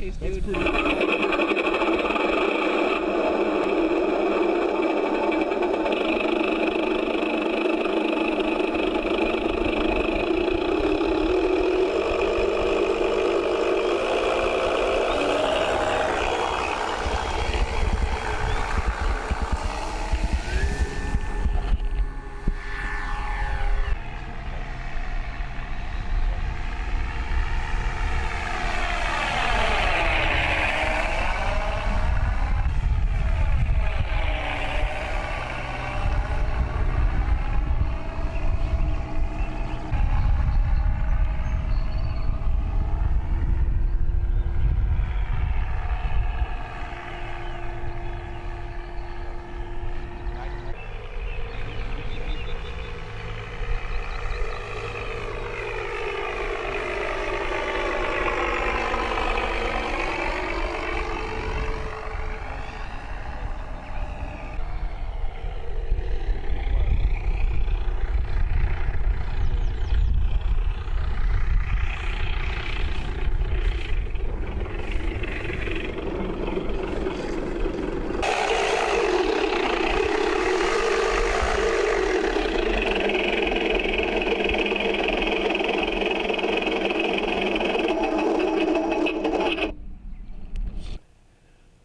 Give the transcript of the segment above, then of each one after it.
case, dude.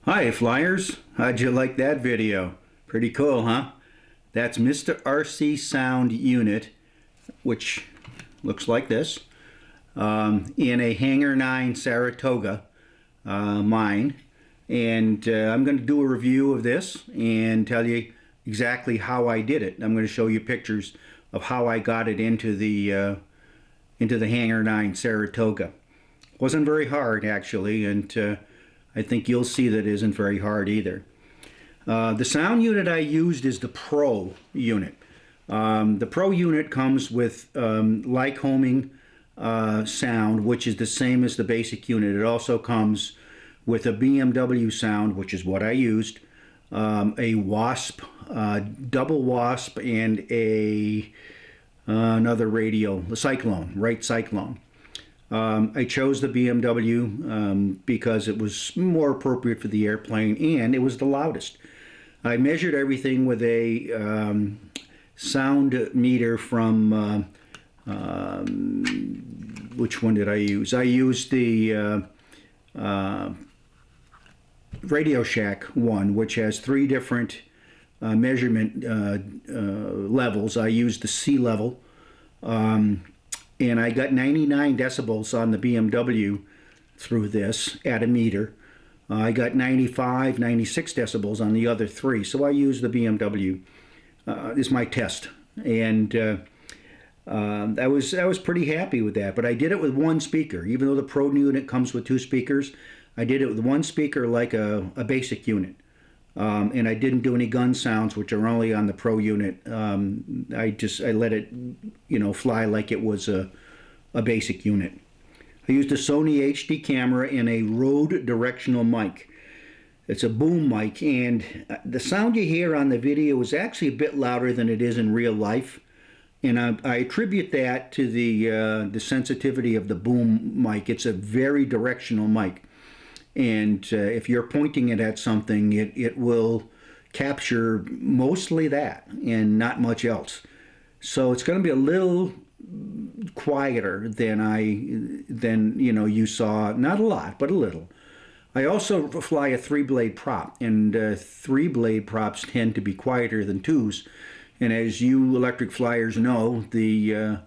Hi Flyers, how'd you like that video? Pretty cool, huh? That's MrRCsound unit, which looks like this, in a Hangar 9 Saratoga mine. And I'm going to do a review of this and tell you exactly how I did it. I'm going to show you pictures of how I got it into the Hangar 9 Saratoga. Wasn't very hard actually, and I think you'll see that it isn't very hard either. The sound unit I used is the Pro unit. The Pro unit comes with Lycoming sound, which is the same as the basic unit. It also comes with a BMW sound, which is what I used, a Wasp, double Wasp, and another radio, the Cyclone, right Cyclone. I chose the BMW because it was more appropriate for the airplane and it was the loudest. I measured everything with a sound meter from, which one did I use? I used the Radio Shack one, which has 3 different measurement levels. I used the C level. And I got 99 decibels on the BMW through this at a meter. I got 95, 96 decibels on the other 3. So I used the BMW as my test. And I was pretty happy with that. But I did it with 1 speaker. Even though the Pro unit comes with 2 speakers, I did it with 1 speaker like a basic unit. And I didn't do any gun sounds, which are only on the Pro unit. I let it, fly like it was a basic unit. I used a Sony HD camera and a Rode directional mic. It's a boom mic, and the sound you hear on the video is actually a bit louder than it is in real life. And I attribute that to the sensitivity of the boom mic. It's a very directional mic. And if you're pointing it at something, it will capture mostly that and not much else. So it's going to be a little quieter than you saw. Not a lot, but a little. I also fly a 3-blade prop, and 3-blade props tend to be quieter than 2s. And as you electric flyers know, the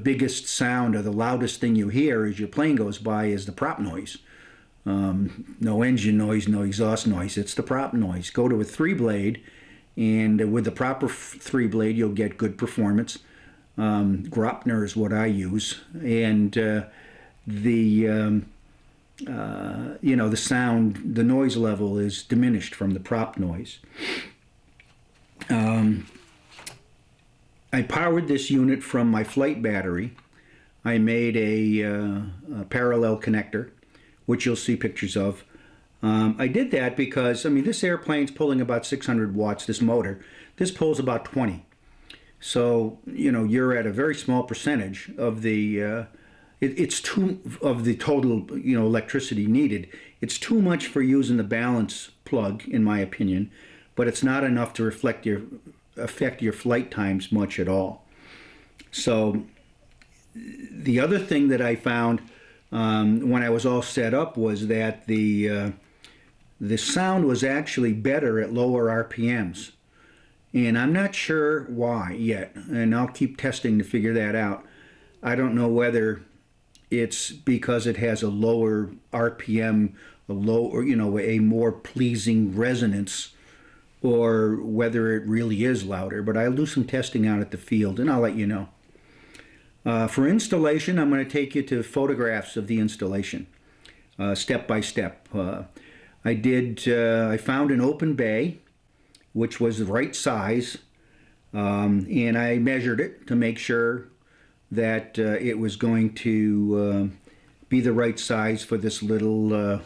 biggest sound or the loudest thing you hear as your plane goes by is the prop noise. No engine noise, no exhaust noise. It's the prop noise. Go to a 3-blade, and with the proper 3-blade, you'll get good performance. Gropner is what I use, and the sound, the noise level is diminished from the prop noise. I powered this unit from my flight battery. I made a parallel connector, which you'll see pictures of. I did that because, this airplane's pulling about 600 watts, this motor. This pulls about 20. So, you're at a very small percentage of the it's too of the total, electricity needed. It's too much for using the balance plug, in my opinion, but it's not enough to affect your flight times much at all. So the other thing that I found when I was all set up was that the sound was actually better at lower RPMs. And I'm not sure why yet, and I'll keep testing to figure that out. I don't know whether it's because it has a lower RPM, a more pleasing resonance, or whether it really is louder. But I'll do some testing out at the field, and I'll let you know. For installation, I'm going to take you to photographs of the installation, step by step. I found an open bay, which was the right size, and I measured it to make sure that it was going to be the right size for this little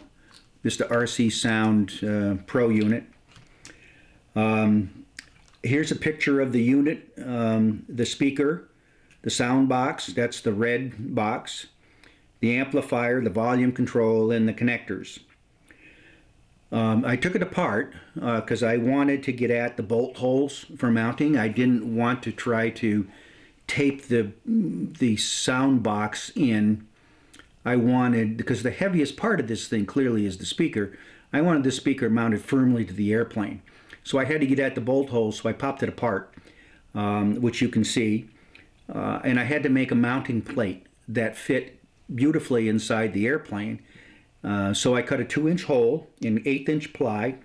MrRCsound Pro unit. Here's a picture of the unit, the speaker, the sound box, that's the red box, the amplifier, the volume control, and the connectors. I took it apart because I wanted to get at the bolt holes for mounting. I didn't want to try to tape the sound box in. I wanted, because the heaviest part of this thing clearly is the speaker, I wanted the speaker mounted firmly to the airplane. So I had to get at the bolt holes, so I popped it apart, which you can see. And I had to make a mounting plate that fit beautifully inside the airplane. So I cut a 2-inch hole in 1/8-inch ply.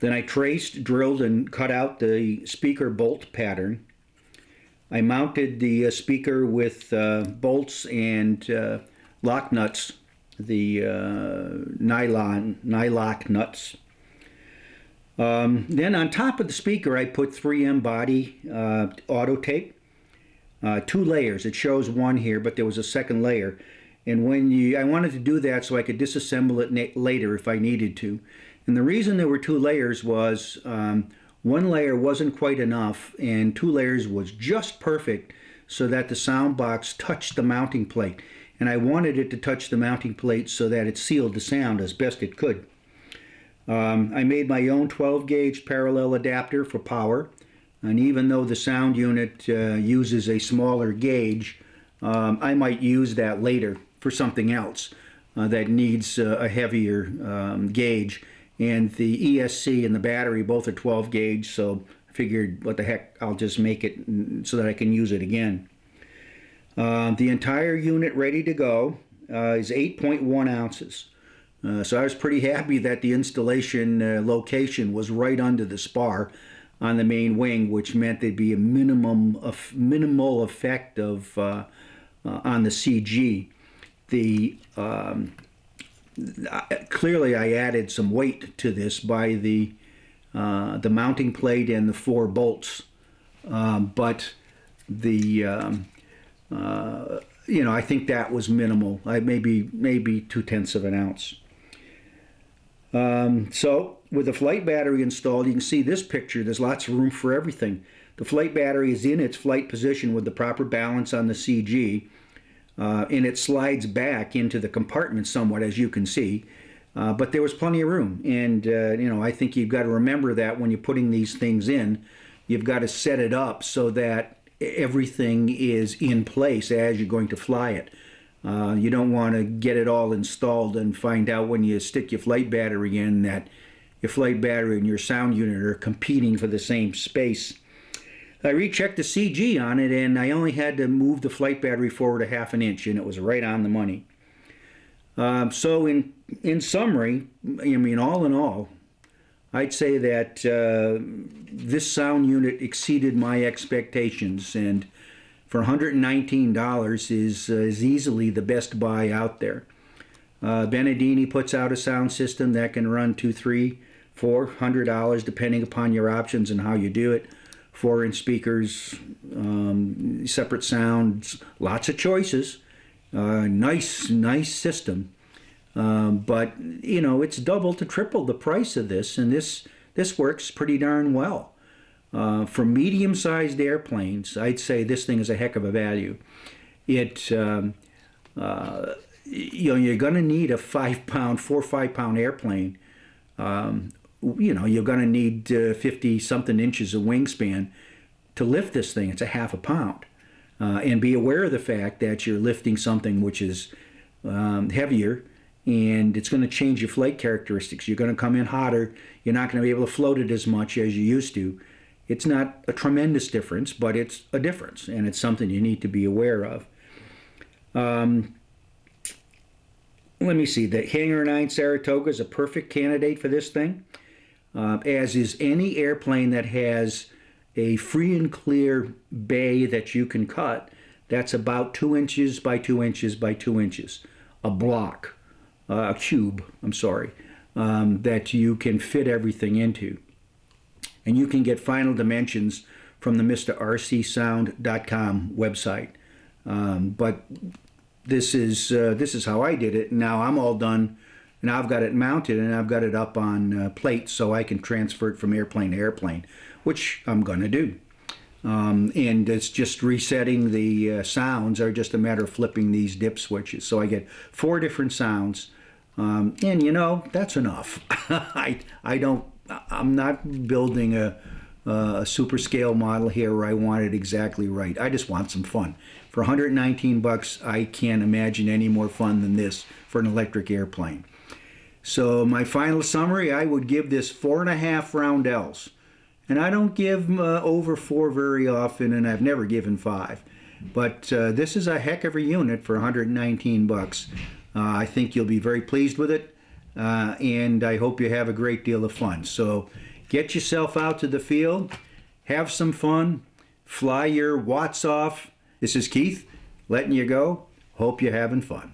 Then I traced, drilled, and cut out the speaker bolt pattern. I mounted the speaker with bolts and lock nuts, the nylock nuts. Then on top of the speaker, I put 3M body auto tape, 2 layers. It shows one here, but there was a second layer. And I wanted to do that so I could disassemble it later if I needed to. And the reason there were 2 layers was 1 layer wasn't quite enough, and 2 layers was just perfect so that the sound box touched the mounting plate. And I wanted it to touch the mounting plate so that it sealed the sound as best it could. I made my own 12-gauge parallel adapter for power. And even though the sound unit uses a smaller gauge, I might use that later for something else that needs a heavier gauge. And the ESC and the battery both are 12 gauge, so I figured, what the heck, I'll just make it so that I can use it again. The entire unit ready to go is 8.1 ounces. So I was pretty happy that the installation location was right under the spar on the main wing, which meant there'd be a minimal effect of on the CG. Clearly I added some weight to this by the mounting plate and the 4 bolts, but I think that was minimal. Maybe 0.2 of an ounce. So with the flight battery installed, you can see this picture. There's lots of room for everything. The flight battery is in its flight position with the proper balance on the CG. And it slides back into the compartment somewhat, as you can see, but there was plenty of room. And I think you've got to remember that when you're putting these things in, you've got to set it up so that everything is in place as you're going to fly it. You don't want to get it all installed and find out when you stick your flight battery in that your flight battery and your sound unit are competing for the same space. I rechecked the CG on it, and I only had to move the flight battery forward 1/2 inch, and it was right on the money. So in summary, all in all, I'd say that this sound unit exceeded my expectations, and for $119 is easily the best buy out there. Benedini puts out a sound system that can run $200, $300, $400 depending upon your options and how you do it. 4-inch speakers, separate sounds, lots of choices. Nice system. But it's double to triple the price of this, and this works pretty darn well. For medium-sized airplanes, I'd say this thing is a heck of a value. you're going to need a 4 or 5 pound airplane. You're going to need 50 something inches of wingspan to lift this thing. It's a half a pound. And be aware of the fact that you're lifting something which is heavier, and it's going to change your flight characteristics. You're going to come in hotter. You're not going to be able to float it as much as you used to. It's not a tremendous difference, but it's a difference, and it's something you need to be aware of. Let me see. The Hangar 9 Saratoga is a perfect candidate for this thing, as is any airplane that has a free and clear bay that you can cut. That's about 2 inches by 2 inches by 2 inches. A cube, I'm sorry, that you can fit everything into. And you can get final dimensions from the MrRCsound.com website. But this is how I did it. Now I'm all done, and I've got it mounted, and I've got it up on plates so I can transfer it from airplane to airplane, which I'm going to do. And it's just resetting the sounds, or just a matter of flipping these dip switches. So I get 4 different sounds, and that's enough. I'm not building a super scale model here where I want it exactly right. I just want some fun. For 119 bucks, I can't imagine any more fun than this for an electric airplane. So my final summary, I would give this 4.5 roundels. And I don't give over 4 very often, and I've never given 5. But this is a heck of a unit for 119 bucks. I think you'll be very pleased with it, and I hope you have a great deal of fun. So get yourself out to the field, have some fun, fly your watts off. This is Keith, letting you go. Hope you're having fun.